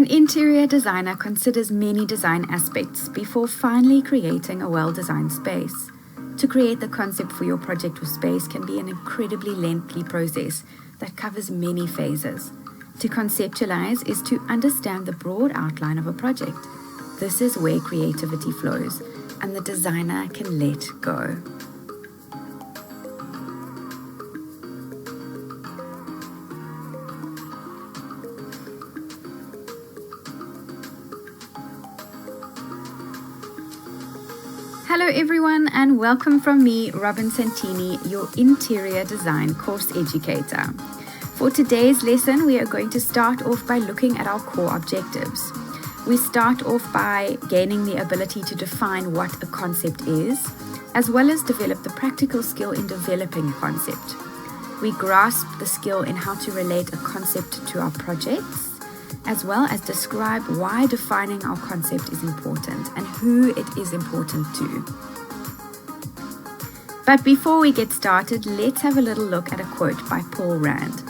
An interior designer considers many design aspects before finally creating a well-designed space. To create the concept for your project or space can be an incredibly lengthy process that covers many phases. To conceptualize is to understand the broad outline of a project. This is where creativity flows, and the designer can let go. Hello everyone, and welcome from me, Robin Santini, your interior design course educator. For today's lesson, we are going to start off by looking at our core objectives. We start off by gaining the ability to define what a concept is, as well as develop the practical skill in developing a concept. We grasp the skill in how to relate a concept to our projects, as well as describe why defining our concept is important and who it is important to. But before we get started, let's have a little look at a quote by Paul Rand.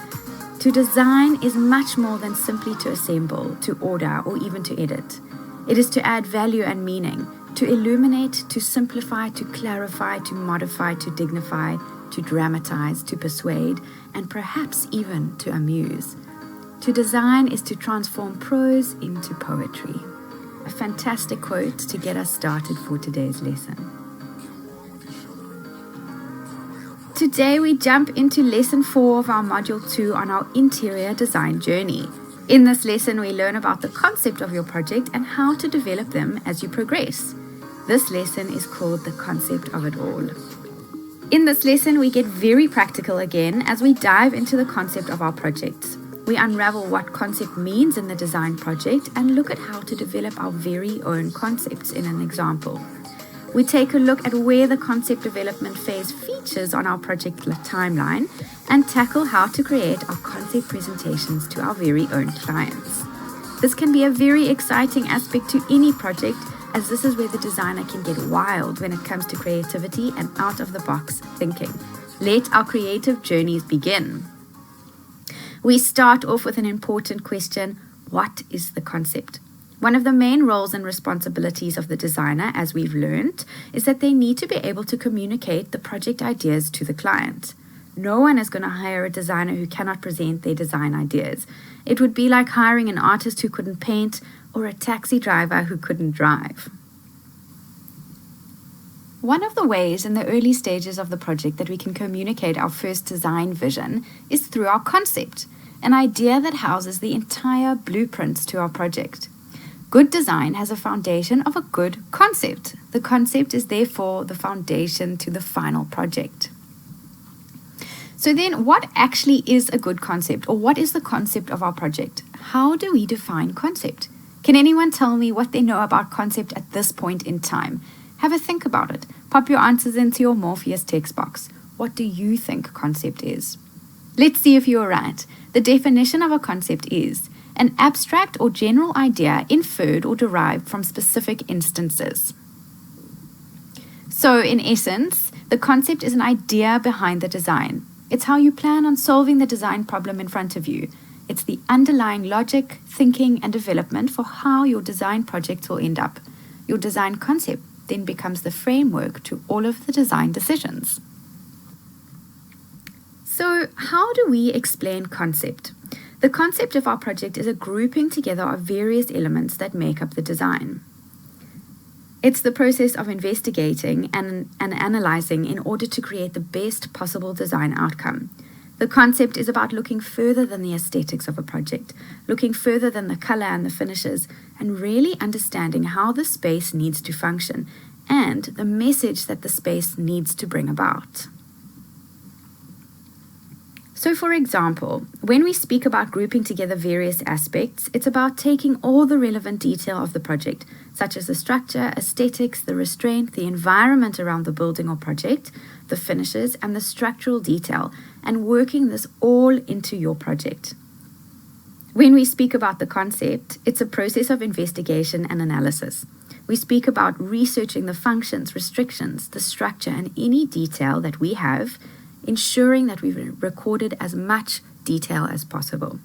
To design is much more than simply to assemble, to order, or even to edit. It is to add value and meaning, to illuminate, to simplify, to clarify, to modify, to dignify, to dramatize, to persuade, and perhaps even to amuse. To design is to transform prose into poetry. A fantastic quote to get us started for today's lesson. Today we jump into lesson 4 of our module 2 on our interior design journey. In this lesson we learn about the concept of your project and how to develop them as you progress. This lesson is called the concept of it all. In this lesson we get very practical again as we dive into the concept of our projects. We unravel what concept means in the design project and look at how to develop our very own concepts in an example. We take a look at where the concept development phase features on our project timeline and tackle how to create our concept presentations to our very own clients. This can be a very exciting aspect to any project, as this is where the designer can get wild when it comes to creativity and out-of-the-box thinking. Let our creative journeys begin. We start off with an important question: what is the concept? One of the main roles and responsibilities of the designer, as we've learned, is that they need to be able to communicate the project ideas to the client. No one is going to hire a designer who cannot present their design ideas. It would be like hiring an artist who couldn't paint or a taxi driver who couldn't drive. One of the ways in the early stages of the project that we can communicate our first design vision is through our concept, an idea that houses the entire blueprints to our project. Good design has a foundation of a good concept. The concept is therefore the foundation to the final project. So then, what actually is a good concept, or what is the concept of our project? How do we define concept? Can anyone tell me what they know about concept at this point in time? Have a think about it. Pop your answers into your Morpheus text box. What do you think concept is? Let's see if you're right. The definition of a concept is an abstract or general idea inferred or derived from specific instances. So, in essence, the concept is an idea behind the design. It's how you plan on solving the design problem in front of you. It's the underlying logic, thinking, and development for how your design projects will end up. Your design concept then becomes the framework to all of the design decisions. So, how do we explain concept? The concept of our project is a grouping together of various elements that make up the design. It's the process of investigating and analyzing in order to create the best possible design outcome. The concept is about looking further than the aesthetics of a project, looking further than the color and the finishes, and really understanding how the space needs to function and the message that the space needs to bring about. So, for example, when we speak about grouping together various aspects, it's about taking all the relevant detail of the project, such as the structure, aesthetics, the restraint, the environment around the building or project, the finishes, and the structural detail, and working this all into your project. When we speak about the concept, it's a process of investigation and analysis. We speak about researching the functions, restrictions, the structure, and any detail that we have, ensuring that we've recorded as much detail as possible.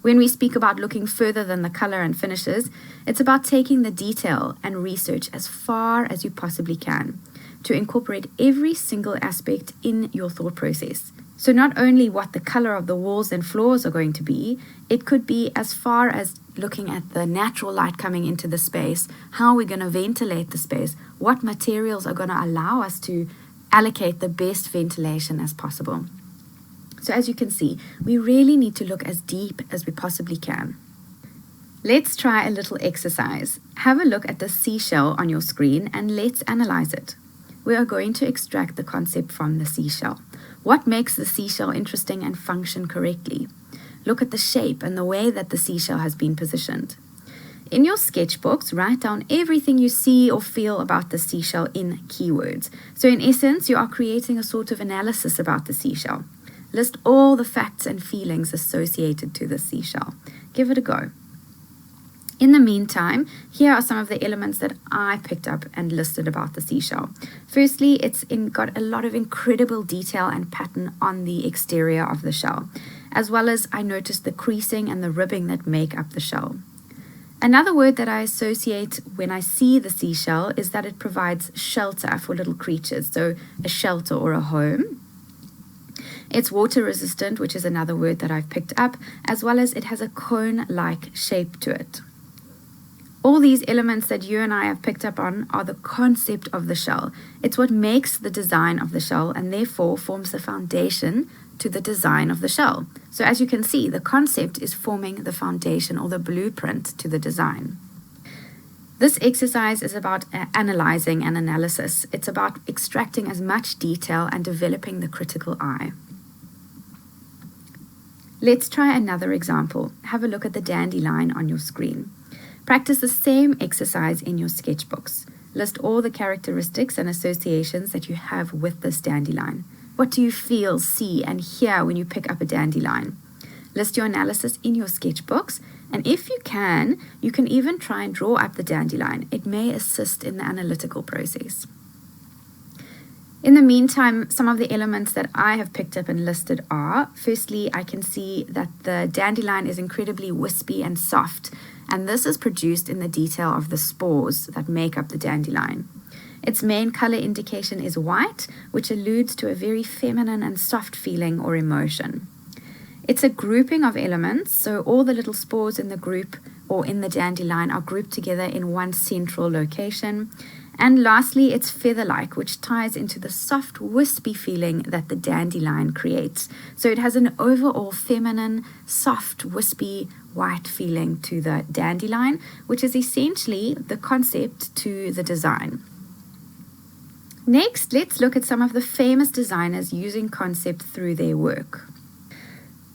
When we speak about looking further than the color and finishes, it's about taking the detail and research as far as you possibly can to incorporate every single aspect in your thought process. So not only what the color of the walls and floors are going to be, it could be as far as looking at the natural light coming into the space, how we're going to ventilate the space, what materials are going to allow us to allocate the best ventilation as possible. So as you can see, we really need to look as deep as we possibly can. Let's try a little exercise. Have a look at the seashell on your screen and let's analyze it. We are going to extract the concept from the seashell. What makes the seashell interesting and function correctly? Look at the shape and the way that the seashell has been positioned. In your sketchbooks, write down everything you see or feel about the seashell in keywords. So in essence, you are creating a sort of analysis about the seashell. List all the facts and feelings associated to the seashell. Give it a go. In the meantime, here are some of the elements that I picked up and listed about the seashell. Firstly, it's got a lot of incredible detail and pattern on the exterior of the shell, as well as I noticed the creasing and the ribbing that make up the shell. Another word that I associate when I see the seashell is that it provides shelter for little creatures, so a shelter or a home. It's water resistant, which is another word that I've picked up, as well as it has a cone-like shape to it. All these elements that you and I have picked up on are the concept of the shell. It's what makes the design of the shell and therefore forms the foundation to the design of the shell. So as you can see, the concept is forming the foundation or the blueprint to the design. This exercise is about analyzing and analysis. It's about extracting as much detail and developing the critical eye. Let's try another example. Have a look at the dandelion on your screen. Practice the same exercise in your sketchbooks. List all the characteristics and associations that you have with this dandelion. What do you feel, see, and hear when you pick up a dandelion? List your analysis in your sketchbooks, and if you can even try and draw up the dandelion. It may assist in the analytical process. In the meantime, some of the elements that I have picked up and listed are, firstly, I can see that the dandelion is incredibly wispy and soft, and this is produced in the detail of the spores that make up the dandelion. Its main color indication is white, which alludes to a very feminine and soft feeling or emotion. It's a grouping of elements, so all the little spores in the group or in the dandelion are grouped together in one central location. And lastly, it's feather-like, which ties into the soft, wispy feeling that the dandelion creates. So it has an overall feminine, soft, wispy, white feeling to the dandelion, which is essentially the concept to the design. Next, let's look at some of the famous designers using concept through their work.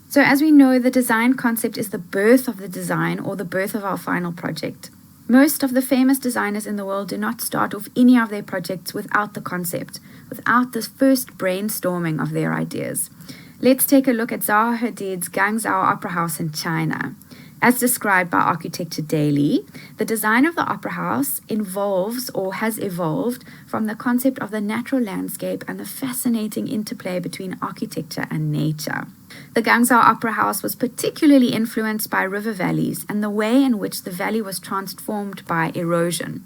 So as we know, the design concept is the birth of the design or the birth of our final project. Most of the famous designers in the world do not start off any of their projects without the concept, without the first brainstorming of their ideas. Let's take a look at Zaha Hadid's Guangzhou Opera House in China. As described by Architecture Daily, the design of the opera house involves or has evolved from the concept of the natural landscape and the fascinating interplay between architecture and nature. The Guangzhou Opera House was particularly influenced by river valleys and the way in which the valley was transformed by erosion.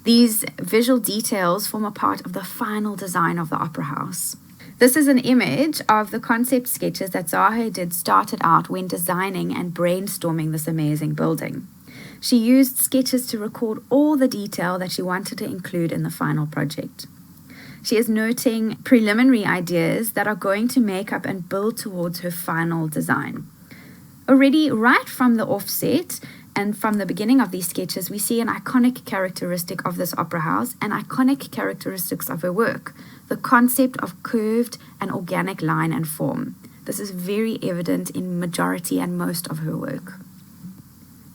These visual details form a part of the final design of the opera house. This is an image of the concept sketches that Zaha Hadid started out when designing and brainstorming this amazing building. She used sketches to record all the detail that she wanted to include in the final project. She is noting preliminary ideas that are going to make up and build towards her final design. Already right from the offset and from the beginning of these sketches, we see an iconic characteristic of this opera house and iconic characteristics of her work, the concept of curved and organic line and form. This is very evident in majority and most of her work.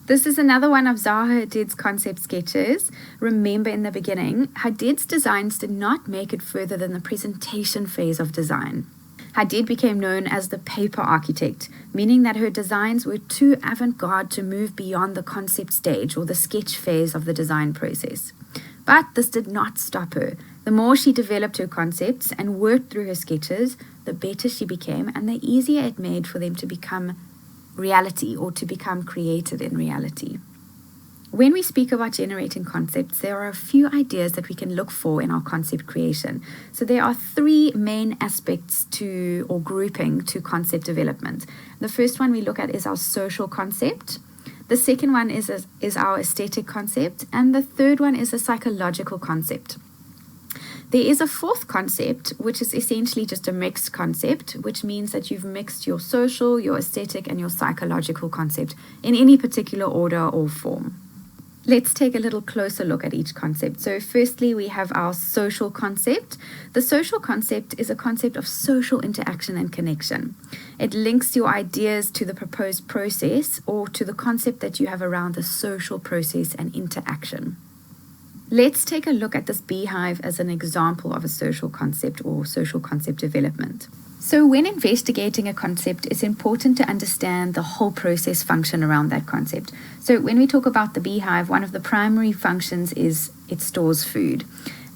This is another one of Zaha Hadid's concept sketches. Remember, in the beginning, Hadid's designs did not make it further than the presentation phase of design. Hadid became known as the paper architect, meaning that her designs were too avant-garde to move beyond the concept stage or the sketch phase of the design process. But this did not stop her. The more she developed her concepts and worked through her sketches, the better she became and the easier it made for them to become reality or to become created in reality. When we speak about generating concepts, there are a few ideas that we can look for in our concept creation. So there are 3 main aspects to, or grouping to, concept development. The first one we look at is our social concept. The second one is our aesthetic concept. And the third one is a psychological concept. There is a 4th concept, which is essentially just a mixed concept, which means that you've mixed your social, your aesthetic, and your psychological concept in any particular order or form. Let's take a little closer look at each concept. So firstly, we have our social concept. The social concept is a concept of social interaction and connection. It links your ideas to the proposed process or to the concept that you have around the social process and interaction. Let's take a look at this beehive as an example of a social concept or social concept development. So when investigating a concept, it's important to understand the whole process function around that concept. So when we talk about the beehive, one of the primary functions is it stores food.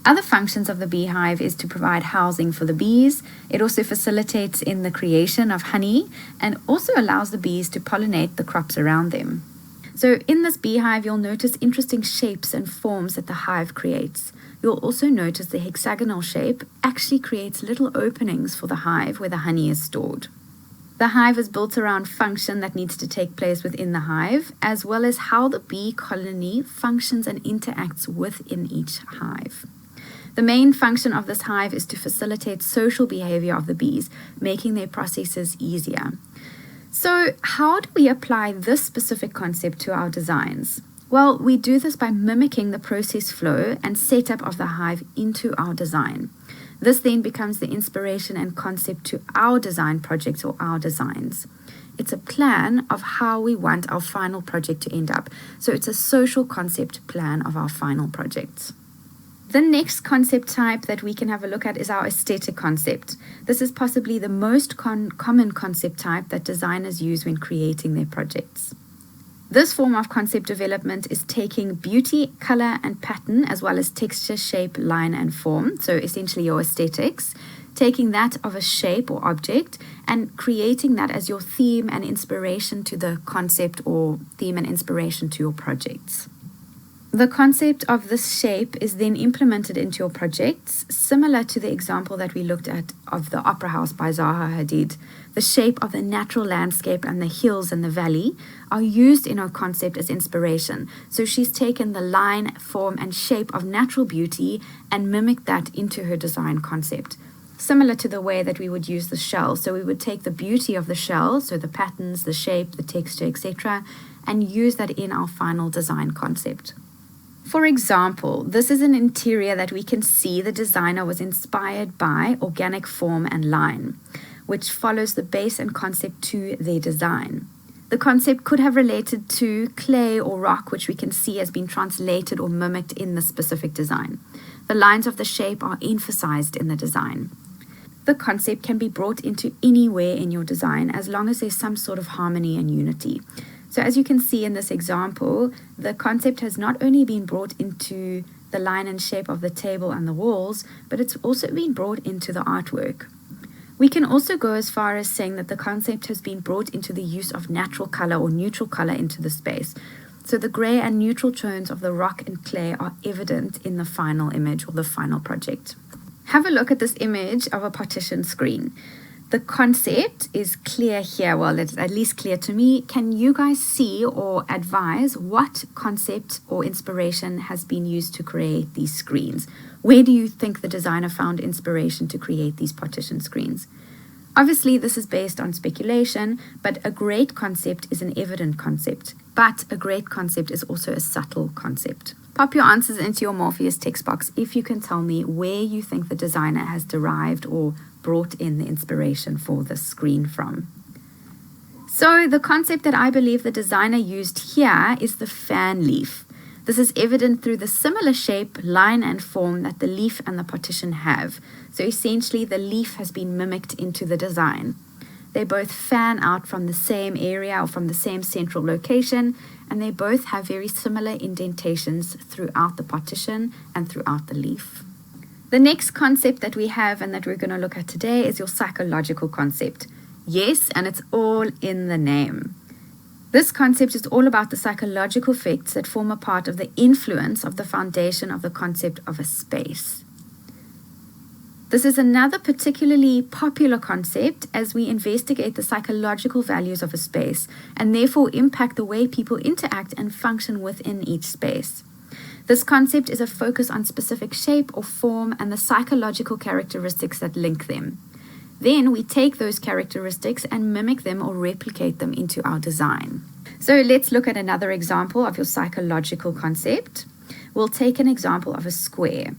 Other functions of the beehive is to provide housing for the bees. It also facilitates in the creation of honey and also allows the bees to pollinate the crops around them. So in this beehive, you'll notice interesting shapes and forms that the hive creates. You'll also notice the hexagonal shape actually creates little openings for the hive where the honey is stored. The hive is built around function that needs to take place within the hive, as well as how the bee colony functions and interacts within each hive. The main function of this hive is to facilitate social behavior of the bees, making their processes easier. So how do we apply this specific concept to our designs? Well, we do this by mimicking the process flow and setup of the hive into our design. This then becomes the inspiration and concept to our design projects or our designs. It's a plan of how we want our final project to end up. So it's a social concept plan of our final projects. The next concept type that we can have a look at is our aesthetic concept. This is possibly the most common concept type that designers use when creating their projects. This form of concept development is taking beauty, color, and pattern, as well as texture, shape, line, and form, so essentially your aesthetics, taking that of a shape or object and creating that as your theme and inspiration to the concept or theme and inspiration to your projects. The concept of this shape is then implemented into your projects, similar to the example that we looked at of the Opera House by Zaha Hadid. The shape of the natural landscape and the hills and the valley are used in her concept as inspiration. So she's taken the line, form, and shape of natural beauty and mimicked that into her design concept. Similar to the way that we would use the shell. So we would take the beauty of the shell, so the patterns, the shape, the texture, etc., and use that in our final design concept. For example, this is an interior that we can see the designer was inspired by organic form and line, which follows the base and concept to their design. The concept could have related to clay or rock, which we can see has been translated or mimicked in the specific design. The lines of the shape are emphasized in the design. The concept can be brought into anywhere in your design as long as there's some sort of harmony and unity. So as you can see in this example, the concept has not only been brought into the line and shape of the table and the walls, but it's also been brought into the artwork. We can also go as far as saying that the concept has been brought into the use of natural color or neutral color into the space. So the gray and neutral tones of the rock and clay are evident in the final image or the final project. Have a look at this image of a partition screen. The concept is clear here, well, it's at least clear to me. Can you guys see or advise what concept or inspiration has been used to create these screens? Where do you think the designer found inspiration to create these partition screens? Obviously, this is based on speculation, but a great concept is an evident concept. But a great concept is also a subtle concept. Pop your answers into your Morpheus text box if you can tell me where you think the designer has derived or brought in the inspiration for this screen from. So the concept that I believe the designer used here is the fan leaf. This is evident through the similar shape, line, and form that the leaf and the partition have. So essentially the leaf has been mimicked into the design. They both fan out from the same area or from the same central location, and they both have very similar indentations throughout the partition and throughout the leaf. The next concept that we have and that we're going to look at today is your psychological concept. Yes, and it's all in the name. This concept is all about the psychological effects that form a part of the influence of the foundation of the concept of a space. This is another particularly popular concept as we investigate the psychological values of a space and therefore impact the way people interact and function within each space. This concept is a focus on specific shape or form and the psychological characteristics that link them. Then we take those characteristics and mimic them or replicate them into our design. So let's look at another example of your psychological concept. We'll take an example of a square.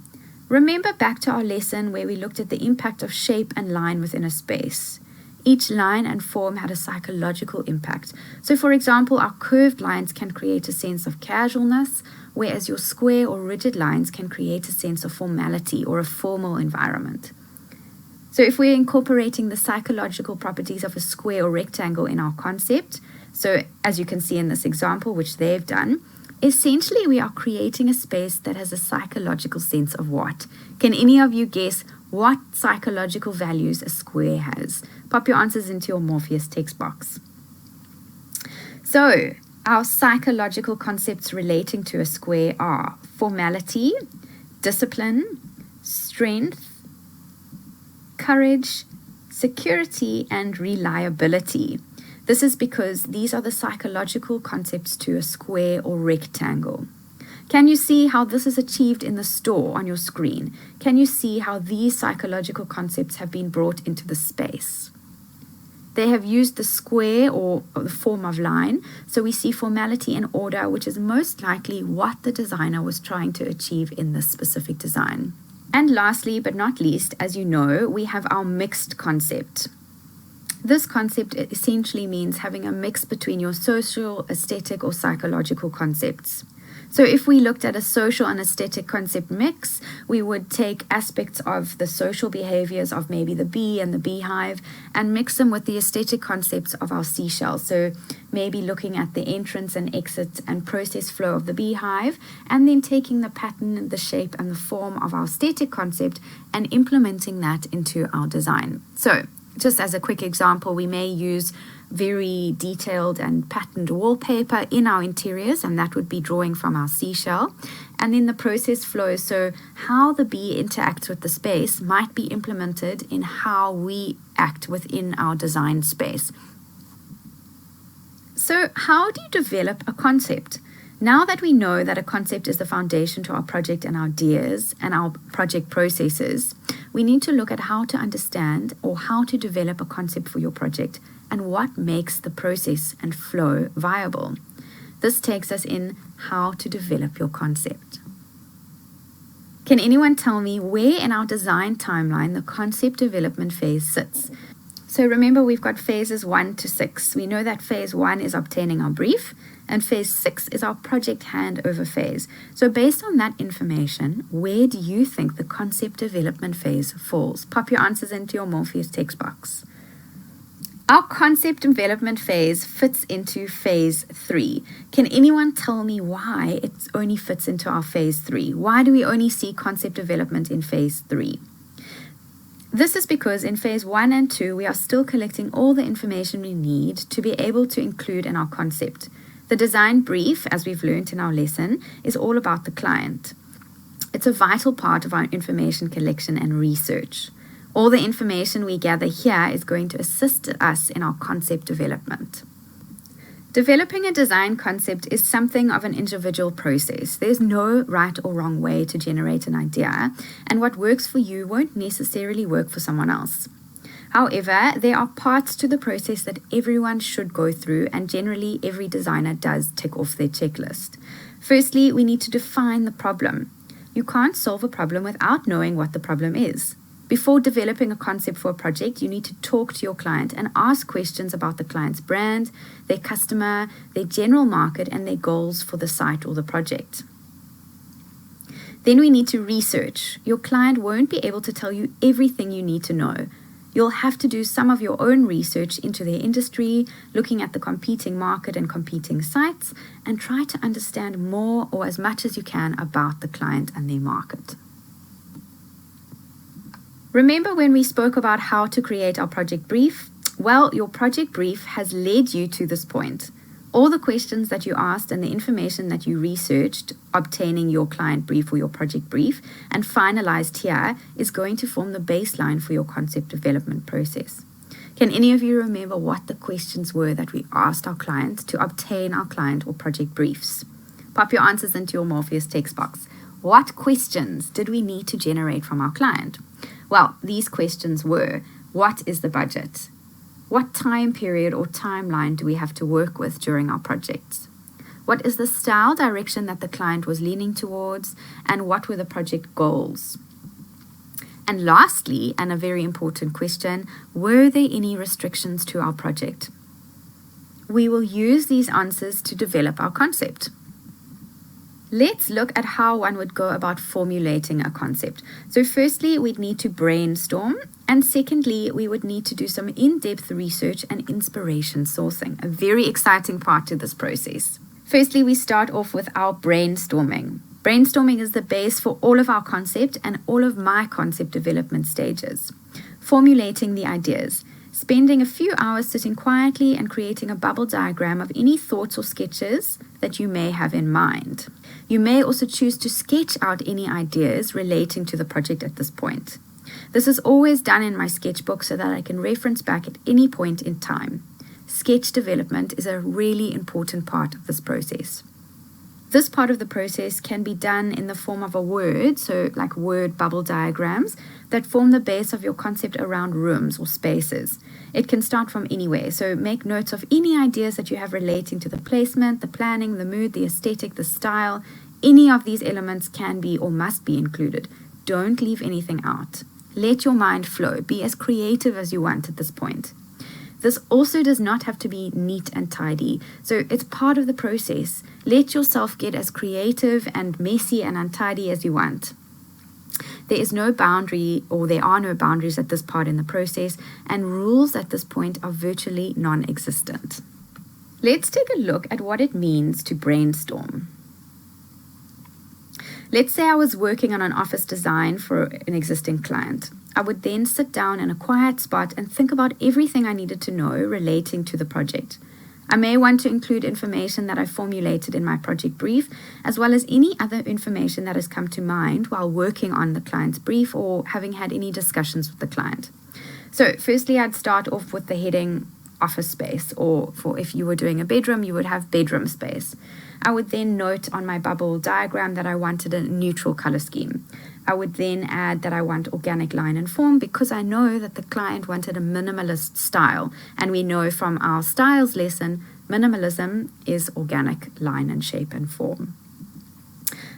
Remember back to our lesson where we looked at the impact of shape and line within a space. Each line and form had a psychological impact. So for example, our curved lines can create a sense of casualness, whereas your square or rigid lines can create a sense of formality or a formal environment. So if we're incorporating the psychological properties of a square or rectangle in our concept, so as you can see in this example, which they've done, essentially we are creating a space that has a psychological sense of what? Can any of you guess what psychological values a square has? Pop your answers into your Morpheus text box. So, our psychological concepts relating to a square are formality, discipline, strength, courage, security, and reliability. This is because these are the psychological concepts to a square or rectangle. Can you see how this is achieved in the store on your screen? Can you see how these psychological concepts have been brought into the space? They have used the square or the form of line, so we see formality and order, which is most likely what the designer was trying to achieve in this specific design. And lastly, but not least, as you know, we have our mixed concept. This concept essentially means having a mix between your social, aesthetic, or psychological concepts. So if we looked at a social and aesthetic concept mix, we would take aspects of the social behaviors of maybe the bee and the beehive and mix them with the aesthetic concepts of our seashell. So maybe looking at the entrance and exit and process flow of the beehive, and then taking the pattern, the shape, and the form of our aesthetic concept and implementing that into our design. So just as a quick example, we may use very detailed and patterned wallpaper in our interiors, and that would be drawing from our seashell. And then the process flow, so how the bee interacts with the space, might be implemented in how we act within our design space. So how do you develop a concept? Now that we know that a concept is the foundation to our project and our ideas and our project processes, we need to look at how to understand or how to develop a concept for your project and what makes the process and flow viable. This takes us in how to develop your concept. Can anyone tell me where in our design timeline the concept development phase sits? So remember, we've got phases 1 to 6. We know that phase 1 is obtaining our brief, and phase 6 is our project handover phase. So based on that information, where do you think the concept development phase falls? Pop your answers into your Morpheus text box. Our concept development phase fits into phase 3. Can anyone tell me why it only fits into our phase 3? Why do we only see concept development in phase 3? This is because in phase 1 and 2, we are still collecting all the information we need to be able to include in our concept. The design brief, as we've learned in our lesson, is all about the client. It's a vital part of our information collection and research. All the information we gather here is going to assist us in our concept development. Developing a design concept is something of an individual process. There's no right or wrong way to generate an idea, and what works for you won't necessarily work for someone else. However, there are parts to the process that everyone should go through, and generally every designer does tick off their checklist. Firstly, we need to define the problem. You can't solve a problem without knowing what the problem is. Before developing a concept for a project, you need to talk to your client and ask questions about the client's brand, their customer, their general market, and their goals for the site or the project. Then we need to research. Your client won't be able to tell you everything you need to know. You'll have to do some of your own research into their industry, looking at the competing market and competing sites, and try to understand more or as much as you can about the client and their market. Remember when we spoke about how to create our project brief? Well, your project brief has led you to this point. All the questions that you asked and the information that you researched, obtaining your client brief or your project brief, and finalized here is going to form the baseline for your concept development process. Can any of you remember what the questions were that we asked our client to obtain our client or project briefs? Pop your answers into your Morpheus text box. What questions did we need to generate from our client? Well, these questions were, what is the budget? What time period or timeline do we have to work with during our projects? What is the style direction that the client was leaning towards? And what were the project goals? And lastly, and a very important question, were there any restrictions to our project? We will use these answers to develop our concept. Let's look at how one would go about formulating a concept. So firstly, we'd need to brainstorm. And secondly, we would need to do some in-depth research and inspiration sourcing, a very exciting part to this process. Firstly, we start off with our brainstorming. Brainstorming is the base for all of our concept and all of my concept development stages. Formulating the ideas. Spending a few hours sitting quietly and creating a bubble diagram of any thoughts or sketches that you may have in mind. You may also choose to sketch out any ideas relating to the project at this point. This is always done in my sketchbook so that I can reference back at any point in time. Sketch development is a really important part of this process. This part of the process can be done in the form of a word, so like word bubble diagrams, that form the base of your concept around rooms or spaces. It can start from anywhere, so make notes of any ideas that you have relating to the placement, the planning, the mood, the aesthetic, the style. Any of these elements can be or must be included. Don't leave anything out. Let your mind flow. Be as creative as you want at this point. This also does not have to be neat and tidy, so it's part of the process. Let yourself get as creative and messy and untidy as you want. There is no boundary, or there are no boundaries at this part in the process, and rules at this point are virtually non-existent. Let's take a look at what it means to brainstorm. Let's say I was working on an office design for an existing client. I would then sit down in a quiet spot and think about everything I needed to know relating to the project. I may want to include information that I formulated in my project brief, as well as any other information that has come to mind while working on the client's brief or having had any discussions with the client. So firstly, I'd start off with the heading office space, or for if you were doing a bedroom, you would have bedroom space. I would then note on my bubble diagram that I wanted a neutral color scheme. I would then add that I want organic line and form because I know that the client wanted a minimalist style, and we know from our styles lesson, minimalism is organic line and shape and form.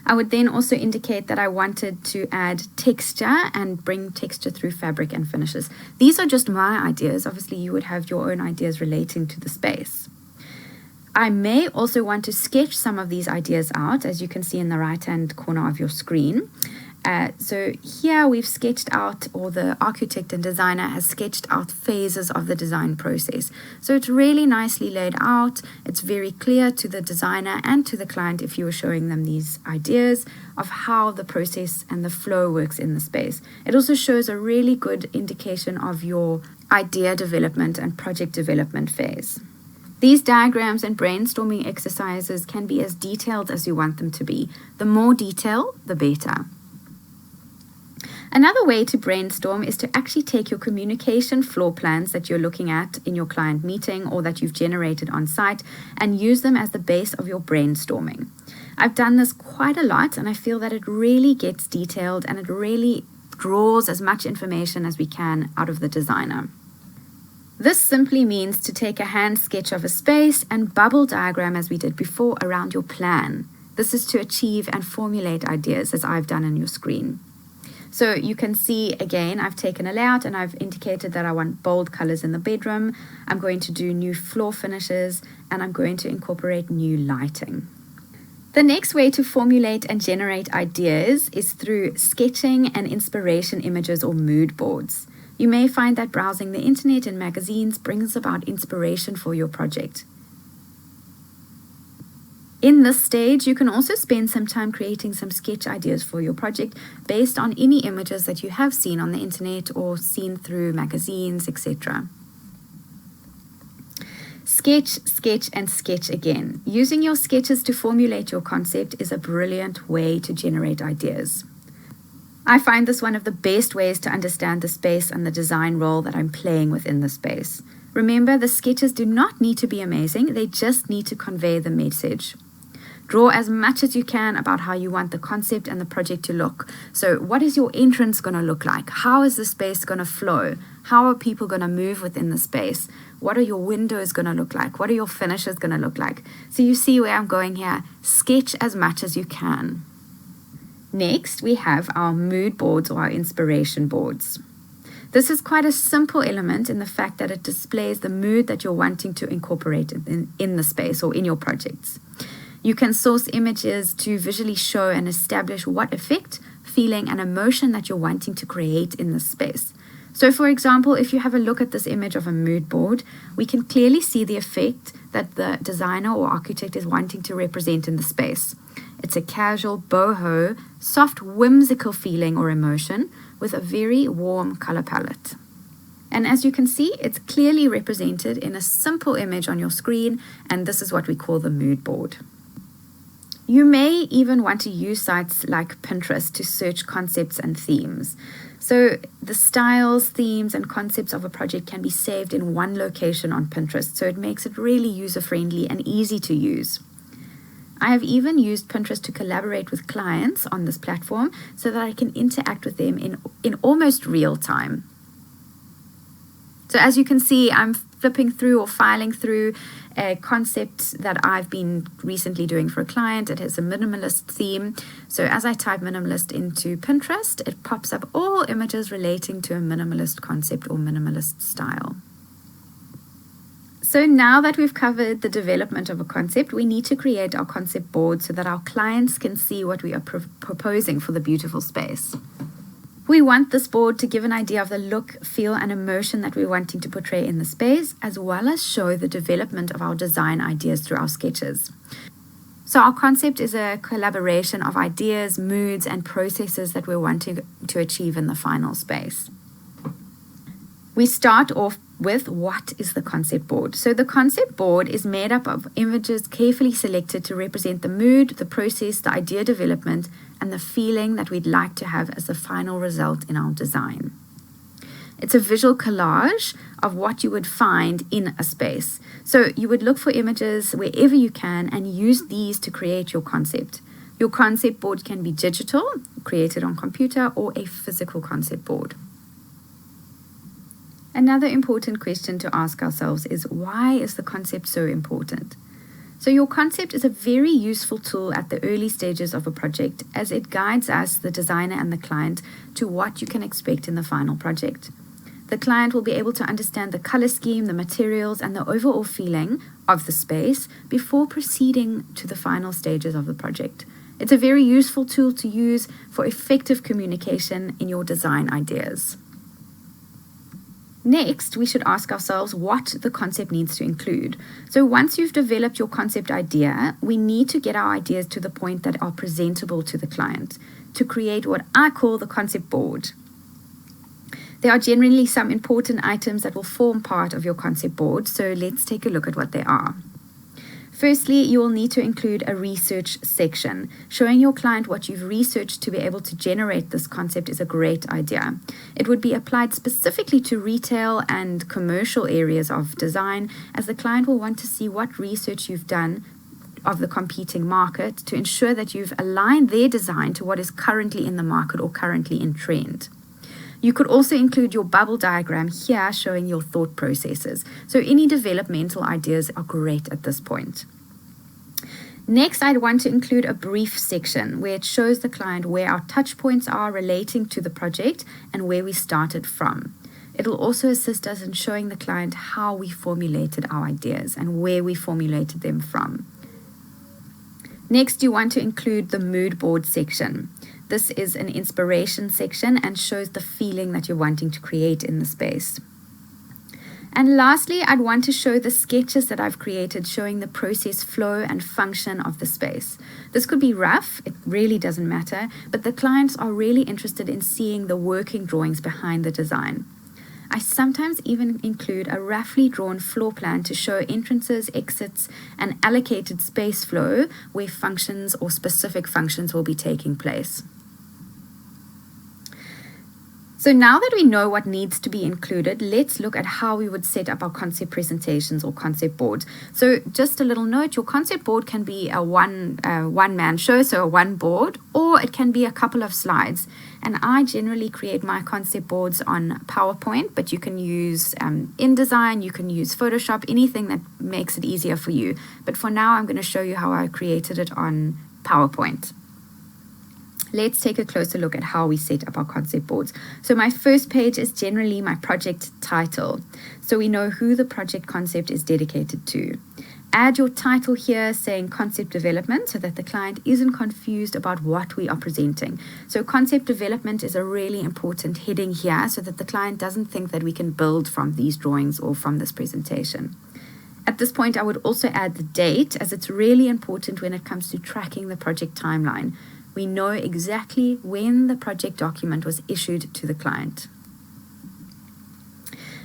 I would then also indicate that I wanted to add texture and bring texture through fabric and finishes. These are just my ideas. Obviously, you would have your own ideas relating to the space. I may also want to sketch some of these ideas out, as you can see in the right-hand corner of your screen. So here we've sketched out, or the architect and designer has sketched out phases of the design process. So it's really nicely laid out. It's very clear to the designer and to the client if you were showing them these ideas of how the process and the flow works in the space. It also shows a really good indication of your idea development and project development phase. These diagrams and brainstorming exercises can be as detailed as you want them to be. The more detail, the better. Another way to brainstorm is to actually take your communication floor plans that you're looking at in your client meeting or that you've generated on site and use them as the base of your brainstorming. I've done this quite a lot, and I feel that it really gets detailed and it really draws as much information as we can out of the designer. This simply means to take a hand sketch of a space and bubble diagram, as we did before, around your plan. This is to achieve and formulate ideas, as I've done on your screen. So you can see, again, I've taken a layout and I've indicated that I want bold colors in the bedroom. I'm going to do new floor finishes, and I'm going to incorporate new lighting. The next way to formulate and generate ideas is through sketching and inspiration images or mood boards. You may find that browsing the internet and magazines brings about inspiration for your project. In this stage, you can also spend some time creating some sketch ideas for your project based on any images that you have seen on the internet or seen through magazines, etc. Sketch, sketch, and sketch again. Using your sketches to formulate your concept is a brilliant way to generate ideas. I find this one of the best ways to understand the space and the design role that I'm playing within the space. Remember, the sketches do not need to be amazing, they just need to convey the message. Draw as much as you can about how you want the concept and the project to look. So what is your entrance going to look like? How is the space going to flow? How are people going to move within the space? What are your windows going to look like? What are your finishes going to look like? So you see where I'm going here. Sketch as much as you can. Next, we have our mood boards or our inspiration boards. This is quite a simple element in the fact that it displays the mood that you're wanting to incorporate in the space or in your projects. You can source images to visually show and establish what effect, feeling, and emotion that you're wanting to create in this space. So for example, if you have a look at this image of a mood board, we can clearly see the effect that the designer or architect is wanting to represent in the space. It's a casual, boho, soft, whimsical feeling or emotion with a very warm color palette. And as you can see, it's clearly represented in a simple image on your screen, and this is what we call the mood board. You may even want to use sites like Pinterest to search concepts and themes. So the styles, themes, and concepts of a project can be saved in one location on Pinterest, so it makes it really user-friendly and easy to use. I have even used Pinterest to collaborate with clients on this platform so that I can interact with them in almost real time. So as you can see, I'm flipping through or filing through a concept that I've been recently doing for a client. It has a minimalist theme. So as I type minimalist into Pinterest, it pops up all images relating to a minimalist concept or minimalist style. So now that we've covered the development of a concept, we need to create our concept board so that our clients can see what we are proposing for the beautiful space. We want this board to give an idea of the look, feel, and emotion that we're wanting to portray in the space, as well as show the development of our design ideas through our sketches. So our concept is a collaboration of ideas, moods, and processes that we're wanting to achieve in the final space. We start off with what is the concept board. So the concept board is made up of images carefully selected to represent the mood, the process, the idea development, and the feeling that we'd like to have as the final result in our design. It's a visual collage of what you would find in a space. So you would look for images wherever you can and use these to create your concept. Your concept board can be digital, created on computer, or a physical concept board. Another important question to ask ourselves is, why is the concept so important? So your concept is a very useful tool at the early stages of a project, as it guides us, the designer and the client, to what you can expect in the final project. The client will be able to understand the color scheme, the materials, and the overall feeling of the space before proceeding to the final stages of the project. It's a very useful tool to use for effective communication in your design ideas. Next, we should ask ourselves what the concept needs to include. So once you've developed your concept idea, we need to get our ideas to the point that are presentable to the client to create what I call the concept board. There are generally some important items that will form part of your concept board, so let's take a look at what they are. Firstly, you will need to include a research section. Showing your client what you've researched to be able to generate this concept is a great idea. It would be applied specifically to retail and commercial areas of design, as the client will want to see what research you've done of the competing market to ensure that you've aligned their design to what is currently in the market or currently in trend. You could also include your bubble diagram here showing your thought processes. So any developmental ideas are great at this point. Next, I'd want to include a brief section where it shows the client where our touch points are relating to the project and where we started from. It'll also assist us in showing the client how we formulated our ideas and where we formulated them from. Next, you want to include the mood board section. This is an inspiration section and shows the feeling that you're wanting to create in the space. And lastly, I'd want to show the sketches that I've created showing the process flow and function of the space. This could be rough, it really doesn't matter, but the clients are really interested in seeing the working drawings behind the design. I sometimes even include a roughly drawn floor plan to show entrances, exits, and allocated space flow where functions or specific functions will be taking place. So now that we know what needs to be included, let's look at how we would set up our concept presentations or concept boards. So just a little note, your concept board can be a one-man show, so a one board, or it can be a couple of slides. And I generally create my concept boards on PowerPoint, but you can use InDesign, you can use Photoshop, anything that makes it easier for you. But for now, I'm going to show you how I created it on PowerPoint. Let's take a closer look at how we set up our concept boards. So my first page is generally my project title, so we know who the project concept is dedicated to. Add your title here saying concept development so that the client isn't confused about what we are presenting. So concept development is a really important heading here so that the client doesn't think that we can build from these drawings or from this presentation. At this point, I would also add the date, as it's really important when it comes to tracking the project timeline. We know exactly when the project document was issued to the client.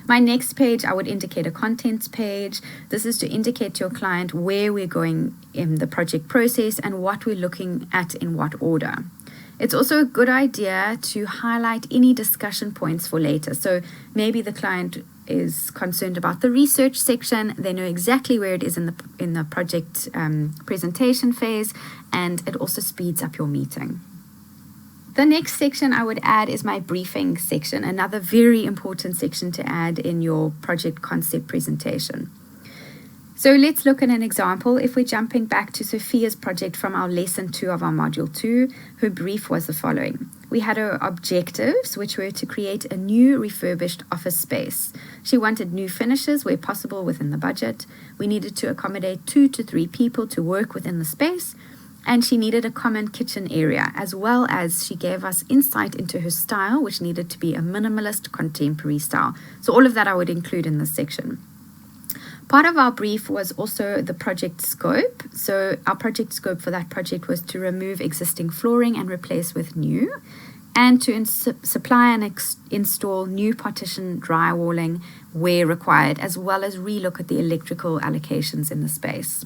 My next page, I would indicate a contents page. This is to indicate to your client where we're going in the project process and what we're looking at in what order. It's also a good idea to highlight any discussion points for later. So maybe the client is concerned about the research section. They know exactly where it is in the project presentation phase, and it also speeds up your meeting. The next section I would add is my briefing section, another very important section to add in your project concept presentation. So let's look at an example. If we're jumping back to Sophia's project from our lesson 2 of our module 2, her brief was the following. We had her objectives, which were to create a new refurbished office space. She wanted new finishes where possible within the budget. We needed to accommodate 2 to 3 people to work within the space, and she needed a common kitchen area, as well as she gave us insight into her style, which needed to be a minimalist contemporary style. So all of that I would include in this section. Part of our brief was also the project scope. So our project scope for that project was to remove existing flooring and replace with new, and to supply and install new partition drywalling where required, as well as relook at the electrical allocations in the space.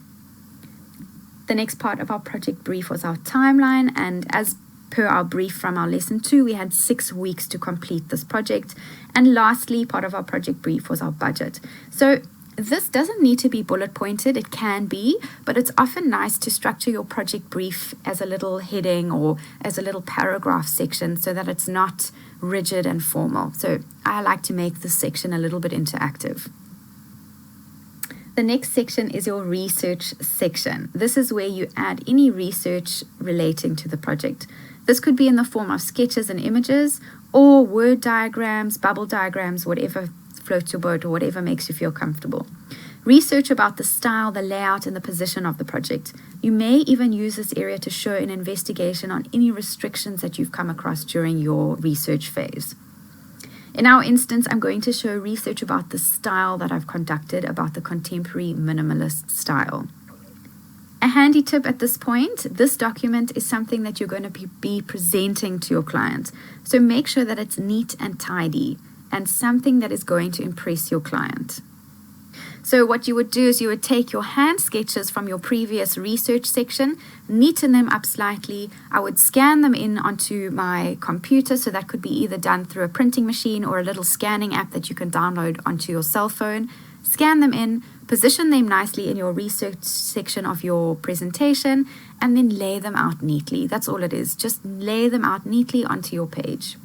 The next part of our project brief was our timeline, and as per our brief from our lesson 2, we had 6 weeks to complete this project. And lastly, part of our project brief was our budget. So this doesn't need to be bullet pointed, it can be, but it's often nice to structure your project brief as a little heading or as a little paragraph section so that it's not rigid and formal. So I like to make this section a little bit interactive. The next section is your research section. This is where you add any research relating to the project. This could be in the form of sketches and images, or word diagrams, bubble diagrams, whatever floats your boat or whatever makes you feel comfortable. Research about the style, the layout, and the position of the project. You may even use this area to show an investigation on any restrictions that you've come across during your research phase. In our instance, I'm going to show research about the style that I've conducted, about the contemporary minimalist style. A handy tip at this point, this document is something that you're going to be presenting to your client. So make sure that it's neat and tidy, and something that is going to impress your client. So what you would do is you would take your hand sketches from your previous research section, neaten them up slightly. I would scan them in onto my computer, so that could be either done through a printing machine or a little scanning app that you can download onto your cell phone. Scan them in, position them nicely in your research section of your presentation, and then lay them out neatly. That's all it is, just lay them out neatly onto your page.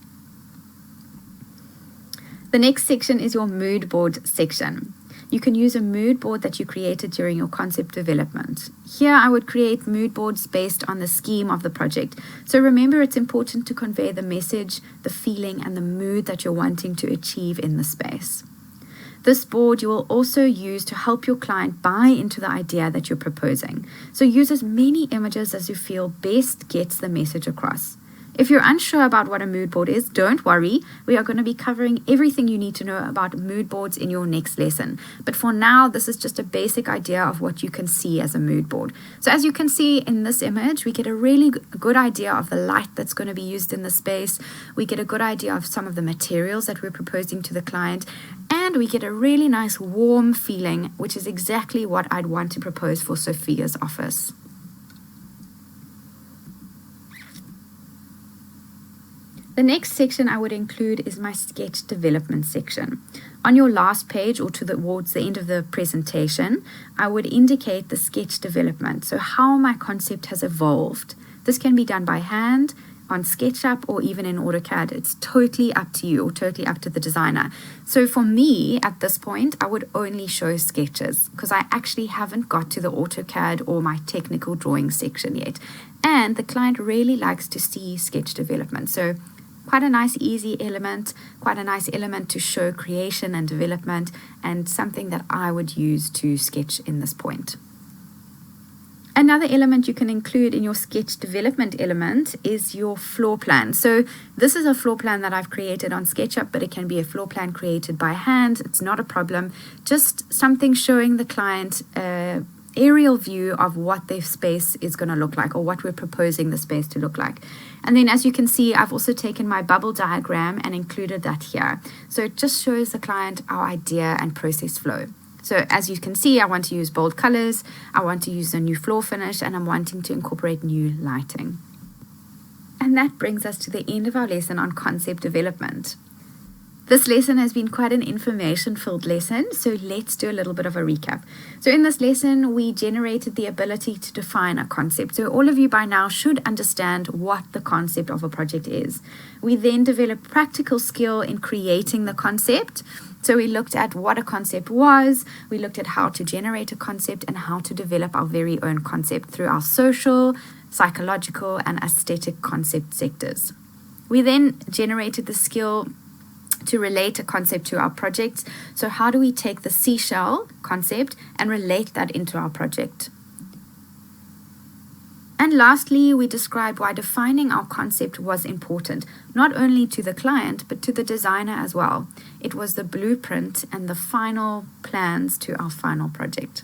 The next section is your mood board section. You can use a mood board that you created during your concept development. Here I would create mood boards based on the scheme of the project. So remember, it's important to convey the message, the feeling, and the mood that you're wanting to achieve in the space. This board you will also use to help your client buy into the idea that you're proposing. So use as many images as you feel best gets the message across. If you're unsure about what a mood board is, don't worry. We are going to be covering everything you need to know about mood boards in your next lesson. But for now, this is just a basic idea of what you can see as a mood board. So as you can see in this image, we get a really good idea of the light that's going to be used in the space. We get a good idea of some of the materials that we're proposing to the client. And we get a really nice warm feeling, which is exactly what I'd want to propose for Sophia's office. The next section I would include is my sketch development section. On your last page or towards the end of the presentation, I would indicate the sketch development, so how my concept has evolved. This can be done by hand, on SketchUp, or even in AutoCAD. It's totally up to you or totally up to the designer. So for me, at this point, I would only show sketches because I actually haven't got to the AutoCAD or my technical drawing section yet. And the client really likes to see sketch development. So quite a nice, easy element, quite a nice element to show creation and development, and something that I would use to sketch in this point. Another element you can include in your sketch development element is your floor plan. So this is a floor plan that I've created on SketchUp, but it can be a floor plan created by hand. It's not a problem. Just something showing the client aerial view of what their space is going to look like, or what we're proposing the space to look like. And then as you can see, I've also taken my bubble diagram and included that here. So it just shows the client our idea and process flow. So as you can see, I want to use bold colors, I want to use a new floor finish, and I'm wanting to incorporate new lighting. And that brings us to the end of our lesson on concept development. This lesson has been quite an information-filled lesson, so let's do a little bit of a recap. So in this lesson, we generated the ability to define a concept. So all of you by now should understand what the concept of a project is. We then developed practical skill in creating the concept. So we looked at what a concept was, we looked at how to generate a concept and how to develop our very own concept through our social, psychological, and aesthetic concept sectors. We then generated the skill to relate a concept to our projects. So how do we take the seashell concept and relate that into our project? And lastly, we described why defining our concept was important, not only to the client, but to the designer as well. It was the blueprint and the final plans to our final project.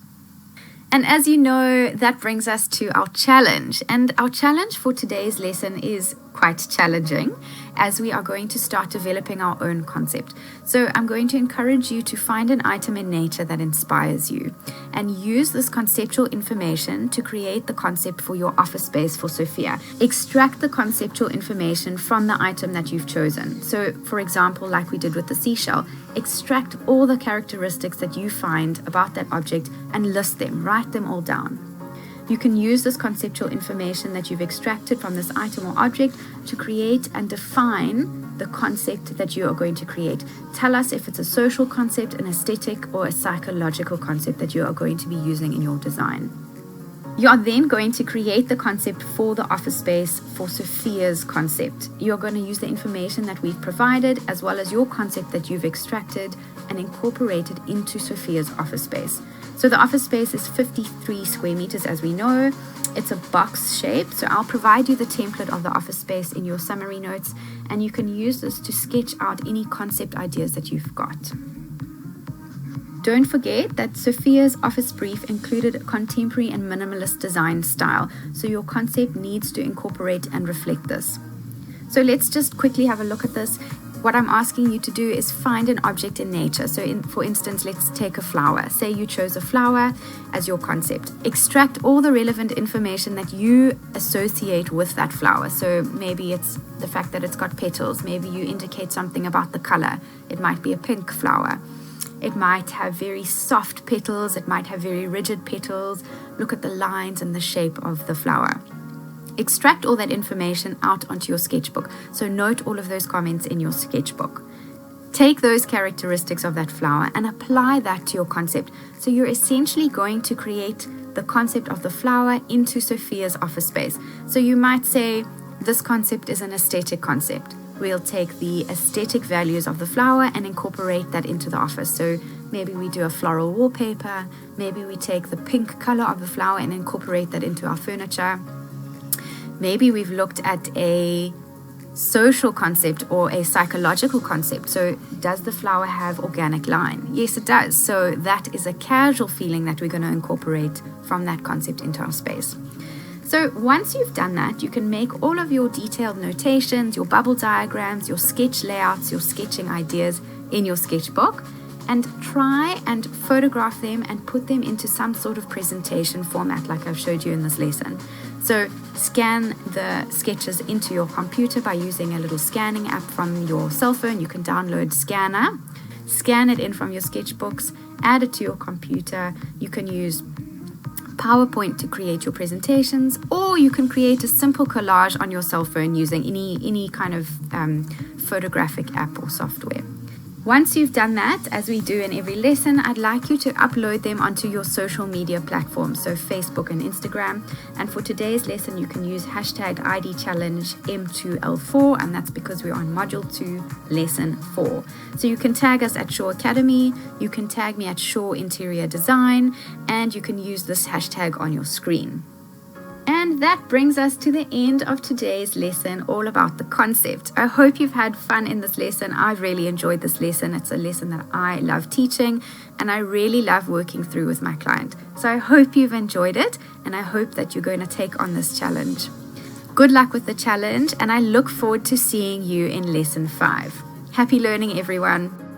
And as you know, that brings us to our challenge. And our challenge for today's lesson is quite challenging, as we are going to start developing our own concept. So I'm going to encourage you to find an item in nature that inspires you and use this conceptual information to create the concept for your office space for Sophia. Extract the conceptual information from the item that you've chosen. So for example, like we did with the seashell, extract all the characteristics that you find about that object and list them, write them all down. You can use this conceptual information that you've extracted from this item or object to create and define the concept that you are going to create. Tell us if it's a social concept, an aesthetic, or a psychological concept that you are going to be using in your design. You are then going to create the concept for the office space for Sophia's concept. You're going to use the information that we've provided as well as your concept that you've extracted and incorporated into Sophia's office space. So the office space is 53 square meters, as we know. It's a box shape, so I'll provide you the template of the office space in your summary notes, and you can use this to sketch out any concept ideas that you've got. Don't forget that Sophia's office brief included a contemporary and minimalist design style, so your concept needs to incorporate and reflect this. So let's just quickly have a look at this. What I'm asking you to do is find an object in nature. So for instance, let's take a flower. Say you chose a flower as your concept. Extract all the relevant information that you associate with that flower. So maybe it's the fact that it's got petals. Maybe you indicate something about the color. It might be a pink flower. It might have very soft petals. It might have very rigid petals. Look at the lines and the shape of the flower. Extract all that information out onto your sketchbook. So note all of those comments in your sketchbook. Take those characteristics of that flower and apply that to your concept. So you're essentially going to create the concept of the flower into Sophia's office space. So you might say this concept is an aesthetic concept. We'll take the aesthetic values of the flower and incorporate that into the office. So maybe we do a floral wallpaper. Maybe we take the pink color of the flower and incorporate that into our furniture. Maybe we've looked at a social concept or a psychological concept. So does the flower have organic line? Yes, it does. So that is a casual feeling that we're going to incorporate from that concept into our space. So once you've done that, you can make all of your detailed notations, your bubble diagrams, your sketch layouts, your sketching ideas in your sketchbook, and try and photograph them and put them into some sort of presentation format like I've showed you in this lesson. So scan the sketches into your computer by using a little scanning app from your cell phone. You can download Scanner, scan it in from your sketchbooks, add it to your computer. You can use PowerPoint to create your presentations, or you can create a simple collage on your cell phone using any kind of photographic app or software. Once you've done that, as we do in every lesson, I'd like you to upload them onto your social media platforms, so Facebook and Instagram. And for today's lesson, you can use hashtag ID Challenge M2L4, and that's because we're on Module 2, Lesson 4. So you can tag us at Shaw Academy, you can tag me at Shaw Interior Design, and you can use this hashtag on your screen. And that brings us to the end of today's lesson, all about the concept. I hope you've had fun in this lesson. I've really enjoyed this lesson. It's a lesson that I love teaching, and I really love working through with my client. So I hope you've enjoyed it, and I hope that you're going to take on this challenge. Good luck with the challenge, and I look forward to seeing you in Lesson 5. Happy learning, everyone.